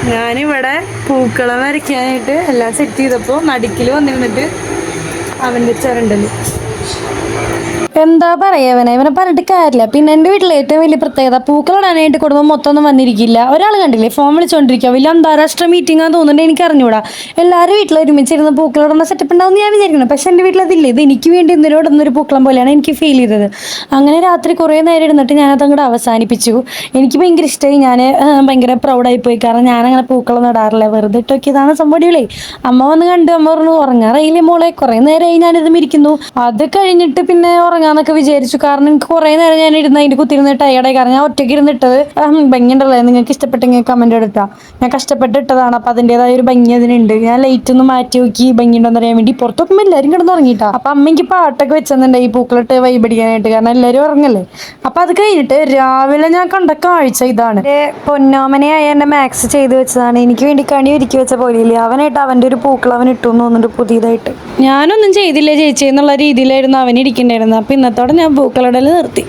ഞാനിവിടെ പൂക്കളം വരയ്ക്കാനായിട്ട് എല്ലാം സെറ്റ് ചെയ്തപ്പോൾ നടുക്കിൽ വന്നിരുന്നിട്ട് അവൻ്റെ ചുരണ്ടല്. എന്താ പറയാ, ഇവനെ പറഞ്ഞിട്ട് കാര്യമില്ല. പിന്നെ എൻ്റെ വീട്ടിലെ ഏറ്റവും വലിയ പ്രത്യേകത, പൂക്കളിടാനായിട്ട് കുടുംബം മൊത്തം ഒന്നും വന്നിരിക്കില്ല. ഒരാൾ കണ്ടില്ലേ ഫോൺ വിളിച്ചുകൊണ്ടിരിക്കുക, വലിയ അന്താരാഷ്ട്ര മീറ്റിംഗ് ആണെന്ന് തോന്നുന്നുണ്ട്, എനിക്ക് അറിഞ്ഞൂടാ. എല്ലാവരും വീട്ടിൽ ഒരുമിച്ചിരുന്ന് പൂക്കളിടുന്ന സെറ്റപ്പ് ഉണ്ടാവും ഞാൻ വിചാരിക്കണം. പക്ഷെ എൻ്റെ വീട്ടിലതില്ല. ഇത് എനിക്ക് വേണ്ടി എന്തിനും ഇടുന്നൊരു പൂക്കളം പോലെയാണ് എനിക്ക് ഫീൽ ചെയ്തത്. അങ്ങനെ രാത്രി കുറേ നേരം ഇരുന്നിട്ട് ഞാനത് അങ്ങോട്ട് അവസാനിപ്പിച്ചു. എനിക്ക് ഭയങ്കര ഇഷ്ടമായി. ഞാൻ ഭയങ്കര പ്രൗഡായിപ്പോയി. കാരണം ഞാനങ്ങനെ പൂക്കളം നടാറില്ല, വെറുതെ ഇട്ടൊക്കെയതാണ് സംഭവടികളേ. അമ്മ വന്ന് കണ്ടു, അമ്മ പറഞ്ഞു ഉറങ്ങാറയില്ലേ മോളെ, കുറേ നേരമായി ഞാനിത് ഇരിക്കുന്നു. അത് കഴിഞ്ഞിട്ട് പിന്നെ ഉറങ്ങാന്നൊക്കെ വിചാരിച്ചു. കാരണം എനിക്ക് കുറേ നേരം ഞാൻ ഇരുന്ന് അതിൻ്റെ കുത്തിരുന്ന് ടയർഡായി. കാരണം ഞാൻ ഒറ്റയ്ക്ക് ഇരുന്നിട്ടത് ഭംഗിയുണ്ടല്ലേ, നിങ്ങൾക്ക് ഇഷ്ടപ്പെട്ടെങ്കിൽ കമൻറ്റ് എടുത്താൽ. ഞാൻ കഷ്ടപ്പെട്ട് ഇട്ടതാണ്, അപ്പം അതിൻ്റെതായ ഒരു ഭംഗി അതിനുണ്ട്. ഞാൻ ലൈറ്റ് ഒന്ന് മാറ്റി നോക്കി ഭംഗിയുണ്ടോന്ന് അറിയാൻ വേണ്ടി. പുറത്ത് നോക്കുമ്പോൾ എല്ലാവരും കിടന്ന് ഉറങ്ങിയിട്ടാ. അപ്പം അമ്മയ്ക്ക് പാട്ടൊക്കെ വെച്ചെന്നുണ്ട് ഈ പൂക്കളിട്ട് വൈബടിക്കാനായിട്ട്, കാരണം എല്ലാവരും ഉറങ്ങല്ലേ. അപ്പം അത് കഴിഞ്ഞിട്ട് രാവിലെ ഞാൻ കണ്ട കാഴ്ച ഇതാണ്. പൊന്നോമനയായ എൻ്റെ മാക്സ് ചെയ്ത് വെച്ചതാണ്. എനിക്ക് വേണ്ടി കണി ഒരുക്കി വെച്ച പോലെയില്ലേ, അവനായിട്ട് അവൻ്റെ ഒരു പൂക്കൾ അവൻ ഇട്ടു എന്ന് തോന്നുന്നുണ്ട് പുതിയതായിട്ട്. ഞാനൊന്നും ചെയ്തില്ല ചേച്ചി എന്നുള്ള രീതിയിലായിരുന്നു അവൻ ഇരിക്കണ്ടായിരുന്നത്. അപ്പം ഇന്നത്തോടെ ഞാൻ പൂക്കളിടൽ നിർത്തി.